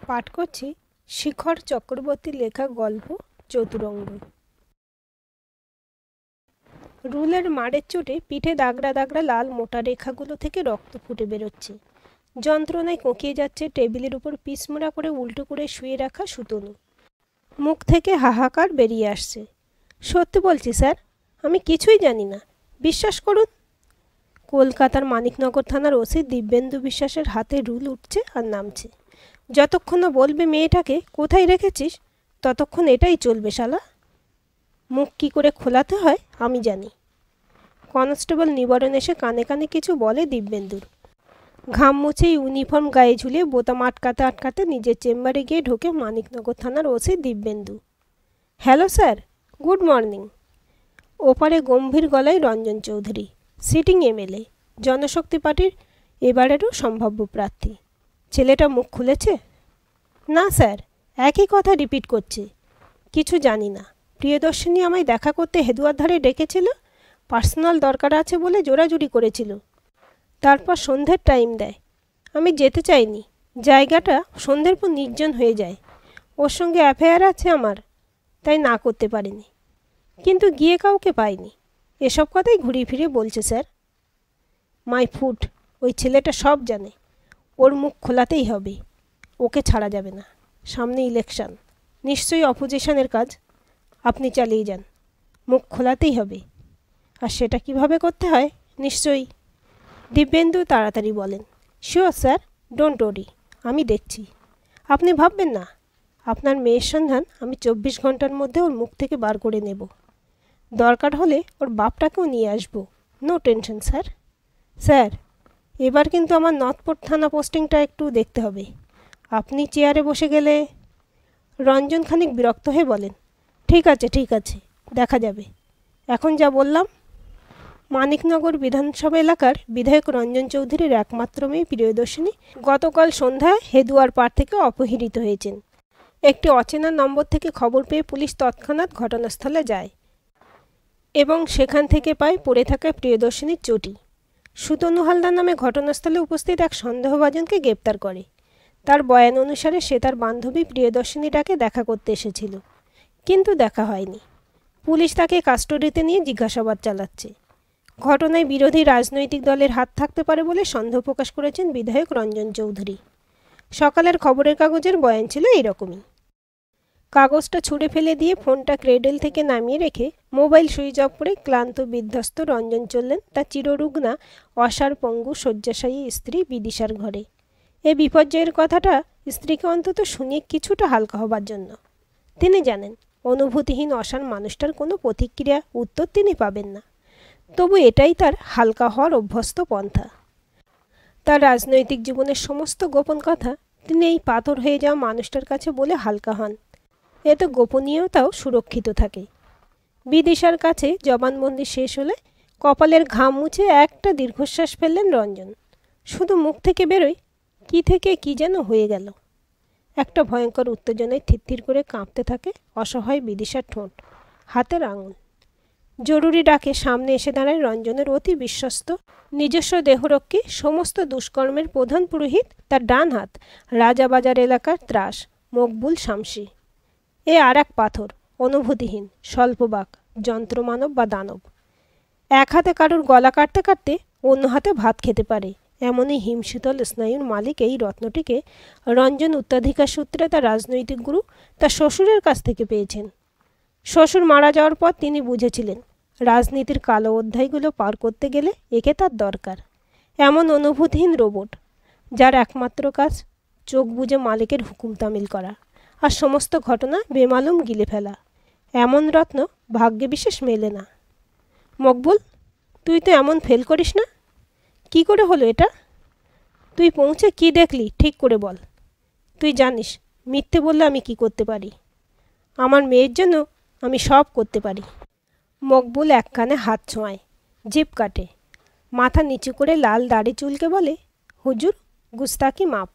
পাঠ করছি শিখর চক্রবর্তী লেখা গল্প চতুরঙ্গ। রুলের মারের চোটে পিঠে দাগড়া দাগড়া লাল মোটা রেখাগুলো থেকে রক্ত ফুটে বেরোচ্ছে। যন্ত্রণায় কোঁকিয়ে যাচ্ছে টেবিলের উপর পিছমোড়া করে উল্টো করে শুয়ে রাখা সুতনু। মুখ থেকে হাহাকার বেরিয়ে আসছে। সত্যি বলছি স্যার, আমি কিছুই জানি না, বিশ্বাস করুন। কলকাতার মানিকনগর থানার ওসি দিব্যেন্দু বিশ্বাসের হাতে রুল উঠছে আর নামছে। যতক্ষণ না বলবে মেয়েটাকে কোথায় রেখেছিস, ততক্ষণ এটাই চলবে শালা। মুখ কী করে খোলাতে হয় আমি জানি। কনস্টেবল নিবারণ এসে কানে কানে কিছু বলে দিব্যেন্দুর। ঘাম মুছে ইউনিফর্ম গায়ে ঝুলিয়ে বোতাম আটকাতে আটকাতে নিজের চেম্বারে গিয়ে ঢোকে মানিকনগর থানার OC Dibyendu. Hello sir, good morning. ওপারে গম্ভীর গলায় রঞ্জন চৌধুরী, সিটিং এমএলএ, জনশক্তি পার্টির এবারেরও সম্ভাব্য প্রার্থী। ছেলেটা মুখ খুলেছে? না স্যার, একই কথা রিপিট করছে। কিছু জানি না। প্রিয়দর্শিনী আমায় দেখা করতে হেদুয়ার ধারে ডেকেছিল, পার্সোনাল দরকার আছে বলে জোরাজুরি করেছিল। তারপর সন্ধ্যের টাইম দেয়। আমি যেতে চাইনি, জায়গাটা সন্ধ্যের পর নির্জন হয়ে যায়। ওর সঙ্গে অ্যাফেয়ার আছে আমার, তাই না করতে পারিনি। কিন্তু গিয়ে কাউকে পাইনি। এসব কথাই ঘুরিয়ে ফিরে বলছে স্যার। মাই ফুট, ওই ছেলেটা সব জানে। ওর মুখ খোলাতেই হবে, ওকে ছাড়া যাবে না। সামনে ইলেকশন, নিশ্চয়ই অপোজিশনের কাজ। আপনি চালিয়ে যান, মুখ খোলাতেই হবে। আর সেটা কিভাবে করতে হয় নিশ্চয়ই। দিব্যেন্দু তাড়াতাড়ি বলেন, শিওর স্যার, ডোন্ট ওরি, আমি দেখছি। আপনি ভাববেন না, আপনার মেয়ের সন্ধান আমি 24 ঘন্টার মধ্যে ওর মুখ থেকে বার করে নেব। দরকার হলে ওর বাপটাকেও নিয়ে আসবো, নো টেনশন স্যার। স্যার, এবার কিন্তু আমার নর্থপোর্ট থানা পোস্টিংটা একটু দেখতে হবে। আপনি চেয়ারে বসে গেলে। রঞ্জন খানিক বিরক্ত হয়ে বলেন, ঠিক আছে ঠিক আছে, দেখা যাবে। এখন যা বললাম। মানিকনগর বিধানসভা এলাকার বিধায়ক রঞ্জন চৌধুরীর একমাত্র মেয়ে প্রিয়দর্শিনী গতকাল সন্ধ্যায় হেদুয়ার পাড় থেকে অপহৃত হয়েছেন। একটি অচেনা নম্বর থেকে খবর পেয়ে পুলিশ তৎক্ষণাৎ ঘটনাস্থলে যায় এবং সেখান থেকে পায় পড়ে থাকা প্রিয়দর্শিনীর চটি। সুতনু হালদার নামে ঘটনাস্থলে উপস্থিত এক সন্দেহভাজনকে গ্রেপ্তার করে। তার বয়ান অনুসারে সে তার বান্ধবী প্রিয়দর্শিনীটাকে দেখা করতে এসেছিল, কিন্তু দেখা হয়নি। পুলিশ তাকে কাস্টডিতে নিয়ে জিজ্ঞাসাবাদ চালাচ্ছে। ঘটনায় বিরোধী রাজনৈতিক দলের হাত থাকতে পারে বলে সন্দেহ প্রকাশ করেছেন বিধায়ক রঞ্জন চৌধুরী। সকালের খবরের কাগজের বয়ান ছিল এইরকমই। কাগজটা ছুঁড়ে ফেলে দিয়ে ফোনটা ক্রেডেল থেকে নামিয়ে রেখে মোবাইল সুইচ অফ করে ক্লান্ত বিধ্বস্ত রঞ্জন চললেন তার চিররুগ্না অসার পঙ্গু শয্যাশায়ী স্ত্রী বিদিশার ঘরে। এ বিপর্যয়ের কথাটা স্ত্রীকে অন্তত শুনিয়ে কিছুটা হালকা হবার জন্য। তিনি জানেন অনুভূতিহীন অসার মানুষটার কোনো প্রতিক্রিয়া উত্তর তিনি পাবেন না, তবু এটাই তার হালকা হওয়ার অভ্যস্ত পন্থা। তার রাজনৈতিক জীবনের সমস্ত গোপন কথা তিনি এই পাথর হয়ে যাওয়া মানুষটার কাছে বলে হালকা হন। এতে গোপনীয়তাও সুরক্ষিত থাকে। বিদিশার কাছে জবানবন্দি শেষ হলে কপালের ঘাম মুছে একটা দীর্ঘশ্বাস ফেললেন রঞ্জন। শুধু মুখ থেকে বেরোয়, কি থেকে কি যেন হয়ে গেল। একটা ভয়ঙ্কর উত্তেজনায় থিরথির করে কাঁপতে থাকে অসহায় বিদিশার ঠোঁট, হাতের আঙুল। জরুরি ডাকে সামনে এসে দাঁড়ায় রঞ্জনের অতি বিশ্বস্ত নিজস্ব দেহরক্ষী, সমস্ত দুষ্কর্মের প্রধান পুরোহিত, তার ডান হাত, রাজাবাজার এলাকার ত্রাস মকবুল শামসি। এ আর এক পাথর, অনুভূতিহীন, স্বল্পবাক, যন্ত্রমানব বা দানব। এক হাতে কারুর গলা কাটতে কাটতে অন্য হাতে ভাত খেতে পারে এমনই হিমশীতল স্নায়ুর মালিক এই রত্নটিকে রঞ্জন উত্তরাধিকার সূত্রে তার রাজনৈতিক গুরু তার শ্বশুরের কাছ থেকে পেয়েছেন। শ্বশুর মারা যাওয়ার পর তিনি বুঝেছিলেন রাজনীতির কালো অধ্যায়গুলো পার করতে গেলে একে তার দরকার। এমন অনুভূতিহীন রোবট, যার একমাত্র কাজ চোখ বুজে মালিকের হুকুম তামিল করা আর সমস্ত ঘটনা বেমালুম গিলে ফেলা। এমন রত্ন ভাগ্যে বিশেষ মেলে না। মকবুল, তুই তো এমন ফেল করিস না। কি করে হলো এটা? তুই পৌঁছে কি দেখলি ঠিক করে বল। তুই জানিস মিথ্যে বললে আমি কি করতে পারি। আমার মেয়ের জন্য আমি সব করতে পারি। মকবুল এক কানে হাত ছোঁয়ায়, জিভ কাটে, মাথা নিচু করে লাল দাড়ি চুলকে বলে, হুজুর, গুস্তাকি মাপ।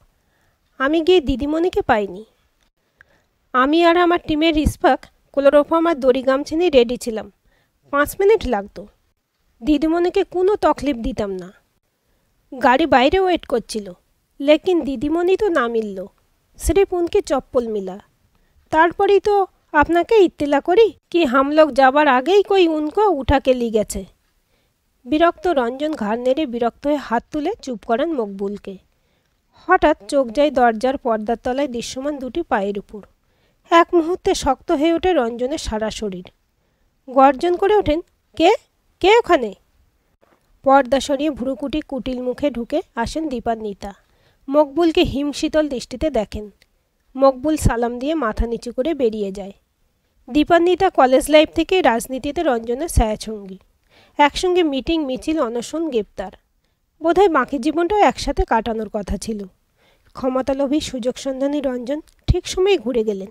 আমি গিয়ে দিদিমণিকে পাইনি। আমি আর আমার টিমের ইসফাক ক্লোরোফর্ম আর দড়ি গামছা নিয়ে রেডি ছিলাম। 5 মিনিট লাগতো। দিদিমণিকে কোনো তকলিফ দিতাম না। গাড়ি বাইরে ওয়েট করছিল, লেকিন দিদিমণি তো না মিলল। सिर्फ उनकी चप्पल मिला। तारपरी तो আপনাকে ইত্তেলা করি कि हम लोग যাবার আগেই कोई उनको उठा के ली গেছে। বিরক্ত রঞ্জন ঘাড় নেড়ে বিরক্ত হয়ে হাত তুলে চুপ করেন মকবুলকে। হঠাৎ চোখ যায় দরজার পর্দার তলায় দৃশ্যমান দুটি পায়ের উপর। এক মুহূর্তে শক্ত হয়ে ওঠে রঞ্জনের সারা শরীর। গর্জন করে ওঠেন, কে কে ওখানে? পর্দা সরিয়ে ভ্রুকুটি কুটিল মুখে ঢুকে আসেন দীপান্বিতা। মকবুলকে হিমশীতল দৃষ্টিতে দেখেন। মকবুল সালাম দিয়ে মাথা নিচু করে বেরিয়ে যায়। দীপান্বিতা কলেজ লাইফ থেকে রাজনীতিতে রঞ্জনের ছায়াছঙ্গী। একসঙ্গে মিটিং, মিছিল, অনশন, গ্রেপ্তার। বোধহয় বাকি জীবনটাও একসাথে কাটানোর কথা ছিল। ক্ষমতালোভী সুযোগ সন্ধানী রঞ্জন ঠিক সময়ে ঘুরে গেলেন।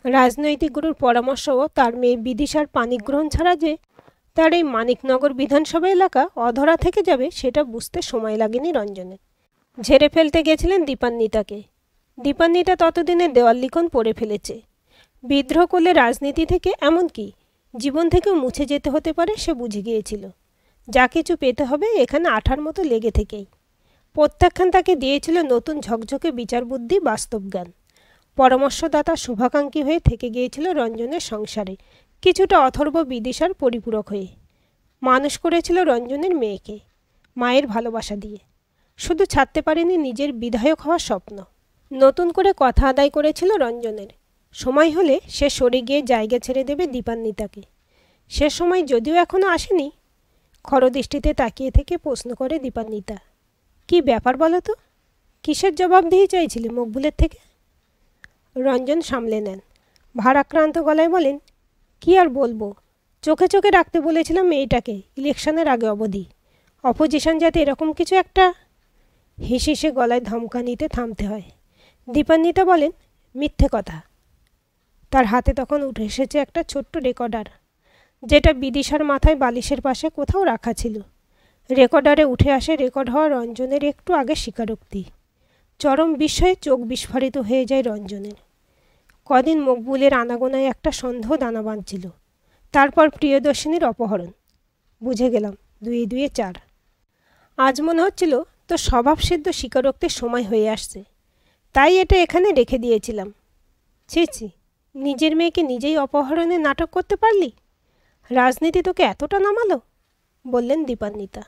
রাজনৈতিক গুরুর পরামর্শ ও তার মেয়ে বিদিশার পানিগ্রহণ ছাড়া যে তার এই মানিকনগর বিধানসভা এলাকা অধরা থেকে যাবে সেটা বুঝতে সময় লাগেনি রঞ্জনের। ঝেড়ে ফেলতে গেছিলেন দীপান্বিতাকে। দীপান্বিতা ততদিনে দেওয়াল লিখন পড়ে ফেলেছে। বিদ্রোহ করলে রাজনীতি থেকে, এমনকি জীবন থেকেও মুছে যেতে হতে পারে সে বুঝে গিয়েছিল। যা কিছু পেতে হবে এখানে আঠার মতো লেগে থেকেই। প্রত্যাখ্যান তাকে দিয়েছিল নতুন ঝকঝকে বিচার বুদ্ধি, বাস্তব জ্ঞান। পরামর্শদাতা শুভাকাঙ্ক্ষী হয়ে থেকে গিয়েছিল রঞ্জনের সংসারে, কিছুটা অথর্ব বিদিশার পরিপূরক হয়ে। মানুষ করেছিল রঞ্জনের মেয়েকে মায়ের ভালোবাসা দিয়ে। শুধু ছাড়তে পারেনি নিজের বিধায়ক হওয়ার স্বপ্ন। নতুন করে কথা আদায় করেছিল রঞ্জনের। সময় হলে সে সরে গিয়ে জায়গা ছেড়ে দেবে দীপান্বিতাকে। সে সময় যদিও এখনও আসেনি। খরদৃষ্টিতে তাকিয়ে থেকে প্রশ্ন করে দীপান্বিতা, কি ব্যাপার বলো তো? কিসের জবাবদিহি চাইছিলে মকবুলের থেকে? রঞ্জন সামলে নেন। ভারাক্রান্ত গলায় বলেন, কি আর বলবো, চোখে চোখে রাখতে বলেছিলাম মেয়েটাকে ইলেকশনের আগে অবধি। অপোজিশন যাতে এরকম কিছু একটা। হিসিসে গলায় ধমকানিতে থামতে হয়। দীপান্বিতা বলেন, মিথ্যে কথা। তার হাতে তখন উঠে এসেছে একটা ছোট্ট রেকর্ডার, যেটা বিদিশার মাথায় বালিশের পাশে কোথাও রাখা ছিল। রেকর্ডারে উঠে আসে রেকর্ড হওয়া রঞ্জনের একটু আগে স্বীকারোক্তি। চরম বিস্ময়ে চোখ বিস্ফারিত হয়ে যায় রঞ্জনের। কদিন মকবুলের আনাগোনায় একটা সন্দেহ দানা বাঁধছিল। তারপর প্রিয়দর্শিনীর অপহরণ। বুঝে গেলাম 2 2 4। আজ মনে হচ্ছিল তো স্বভাবসিদ্ধ স্বীকারোক্তির সময় হয়ে আসছে, তাই এটা এখানে রেখে দিয়েছিলাম। ছি ছি, নিজের মেয়েকে নিজেই অপহরণের নাটক করতে পারলি? রাজনীতি তোকে এতটা নামালো? বললেন দীপান্বিতা।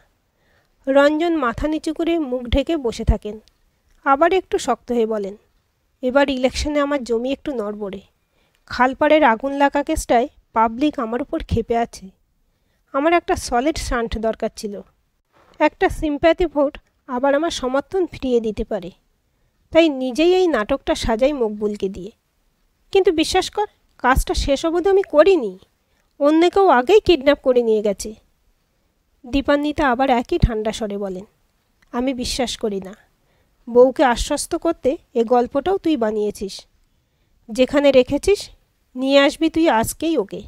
রঞ্জন মাথা নিচু করে মুখ ঢেকে বসে থাকেন। আবার একটু শক্ত হয়ে বলেন, এবার ইলেকশনে আমার জমি একটু নড়বড়ে। খালপাড়ের আগুন লাগা কেসটায় পাবলিক আমার উপর ক্ষেপে আছে। আমার একটা সলিড শান্ট দরকার ছিল। একটা সিম্প্যাথি ভোট আবার আমার সমর্থন ফিরিয়ে দিতে পারে। তাই নিজেই এই নাটকটা সাজাই মকবুলকে দিয়ে। কিন্তু বিশ্বাস কর, কাজটা শেষ অবধি আমি করিনি। অন্য কেউ আগেই কিডন্যাপ করে নিয়ে গেছে। দীপান্বিতা আবার একই ঠান্ডা স্বরে বলেন, আমি বিশ্বাস করি না। বউকে আশ্বস্ত করতে এ গল্পটাও তুই বানিয়েছিস। যেখানে রেখেছিস নিয়ে আসবি তুই আজকেই ওকে।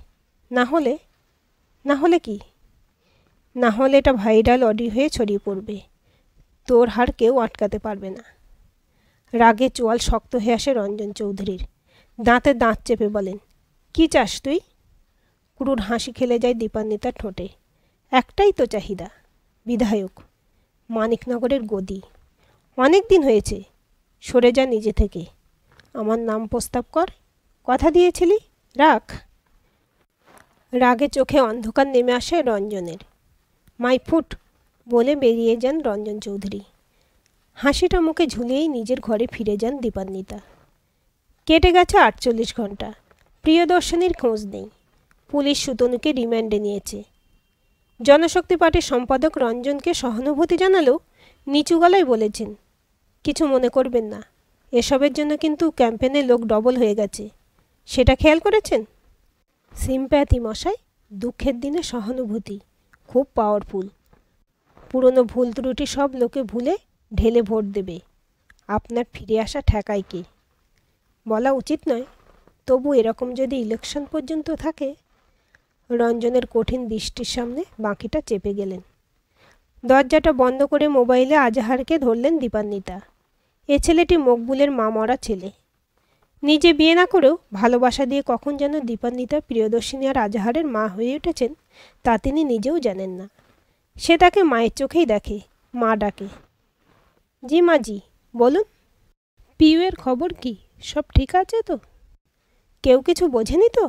না হলে কি? না হলে এটা ভাইরাল অডিও হয়ে ছড়িয়ে পড়বে। তোর হার কেউ আটকাতে পারবে না। রাগে চোয়াল শক্ত হয়ে আসে রঞ্জন চৌধুরীর। দাঁতে দাঁত চেপে বলেন, কি চাস তুই? ক্রুর হাসি খেলে যায় দীপান্বিতার ঠোঁটে। একটাই তো চাহিদা, বিধায়ক, মানিকনগরের গদি। অনেক দিন হয়েছে, সরে যা নিজে থেকে। আমার নাম প্রস্তাব কর, কথা দিয়েছিলি, রাখ। রাগে চোখে অন্ধকার নেমে আসে রঞ্জনের। মাই ফুট বলে বেরিয়ে যান রঞ্জন চৌধুরী। হাসিটা মুখে ঝুলিয়েই নিজের ঘরে ফিরে যান দীপান্বিতা। কেটে গেছে 48 ঘন্টা। প্রিয়দর্শনীর খোঁজ নেই। পুলিশ সুতনুকে রিমান্ডে নিয়েছে। জনশক্তি পার্টির সম্পাদক রঞ্জনকে সহানুভূতি জানালেও নিচু গলায় বলেছেন, কিছু মনে করবেন না, এসবের জন্য কিন্তু ক্যাম্পেনে লোক ডবল হয়ে গেছে। সেটা খেয়াল করেছেন? সিম্প্যাথি মশাই, দুঃখের দিনে সহানুভূতি খুব পাওয়ারফুল। পুরনো ভুল ত্রুটি সব লোকে ভুলে ঢেলে ভোট দেবে। আপনার ফিরে আসা ঠেকায় কে? বলা উচিত নয়, তবু এরকম যদি ইলেকশন পর্যন্ত থাকে। রঞ্জনের কঠিন দৃষ্টির সামনে বাকিটা চেপে গেলেন। দরজাটা বন্ধ করে মোবাইলে আজাহারকে ধরলেন দীপান্বিতা। এ ছেলেটি মকবুলের মা মরা ছেলে। নিজে বিয়ে না করেও ভালোবাসা দিয়ে কখন যেন দীপান্বিতা প্রিয়দর্শিনী আর আজাহারের মা হয়ে উঠেছেন তা তিনি নিজেও জানেন না। সে তাকে মায়ের চোখেই দেখে, মা ডাকে। জি মা জি, বলুন। পিউয়ের খবর কি? সব ঠিক আছে তো? কেউ কিছু বোঝেনি তো?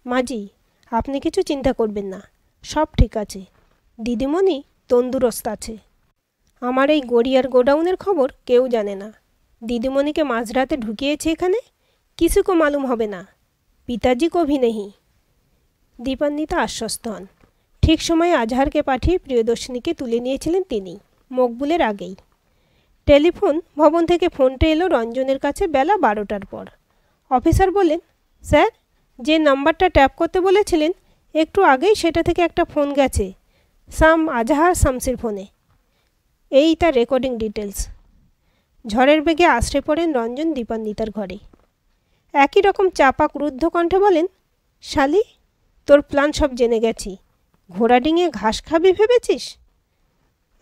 মাজি, আপনি কিছু চিন্তা করবেন না, সব ঠিক আছে। দিদিমণি তন্দুরস্ত আছে। আমার এই গড়িয়ার গোডাউনের খবর কেউ জানে না। দিদিমণিকে মাঝরাতে ঢুকিয়েছে এখানে, किसी को मालूम হবে না। পিতাজি को भी नहीं। দীপান্বিতা আশ্বস্ত হন। ঠিক সময়ে আজহারকে পাঠিয়ে প্রিয়দর্শিনীকে তুলে নিয়েছিলেন তিনি, মকবুলের আগেই। টেলিফোন ভবন থেকে ফোনটা এলো রঞ্জনের কাছে বেলা 12টার পর। অফিসার বললেন, স্যার, যে নাম্বারটা ট্যাপ করতে বলেছিলেন একটু আগেই সেটা থেকে একটা ফোন গেছে, সাম আজহার শামসির ফোনে। এই তার রেকর্ডিং ডিটেলস। ঝড়ের বেগে আশ্রে পড়েন রঞ্জন দীপান্বিতার ঘরে। একই রকম চাপা ক্রুদ্ধ কণ্ঠে বলেন, শালি, তোর প্ল্যান সব জেনে গেছি। ঘোড়া ডিঙে ঘাস খাবি ভেবেছিস?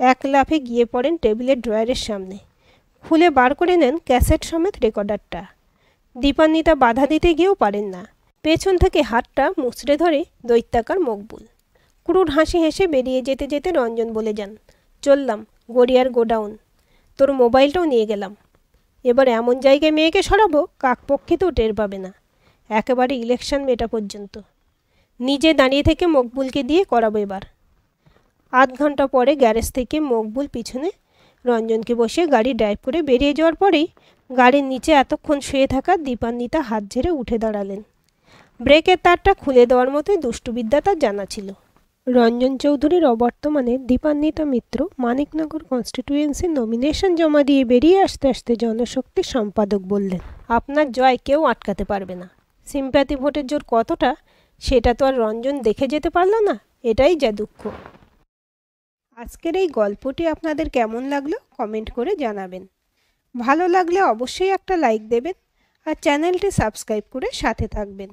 এক লাফে গিয়ে পড়েন টেবিলের ড্রয়ারের সামনে, খুলে বার করে নেন ক্যাসেট সমেত রেকর্ডারটা। দীপান্বিতা বাধা দিতে গিয়েও পারেন না। পেছন থেকে হাতটা মুচড়ে ধরে দৈত্যাকার মকবুল। ক্রুর হাসি হেসে বেরিয়ে যেতে যেতে রঞ্জন বলে যান, চললাম গড়িয়ার গোডাউন, তোর মোবাইলটাও নিয়ে গেলাম। এবার এমন জায়গায় মেয়েকে সরাবো কাকপক্ষিতেও টের পাবে না, একেবারে ইলেকশন মেটা পর্যন্ত। নিজে দাঁড়িয়ে থেকে মকবুলকে দিয়ে করাবো এবার। আধ ঘন্টা পরে গ্যারেজ থেকে মকবুল পিছনে রঞ্জনকে বসে গাড়ি ড্রাইভ করে বেরিয়ে যাওয়ার পরেই গাড়ির নিচে এতক্ষণ শুয়ে থাকা দীপান্বিতা হাত ঝেড়ে উঠে দাঁড়ালেন। ব্রেকের তারটা খুলে দেওয়ার মতোই দুষ্টুবিদ্যা তার জানা ছিল। রঞ্জন চৌধুরীর অবর্তমানে দীপান্বিতা মিত্র মানিকনগর কনস্টিটিউয়েন্সির নমিনেশন জমা দিয়ে বেরিয়ে আসতে আসতে জনশক্তি সম্পাদক বললেন, আপনার জয় কেউ আটকাতে পারবে না। সিম্প্যাথি ভোটের জোর কতটা সেটা তো আর রঞ্জন দেখে যেতে পারল না, এটাই যা দুঃখ। আজকের এই গল্পটি আপনাদের কেমন লাগলো কমেন্ট করে জানাবেন। ভালো লাগলে অবশ্যই একটা লাইক দেবেন আর চ্যানেলটি সাবস্ক্রাইব করে সাথে থাকবেন।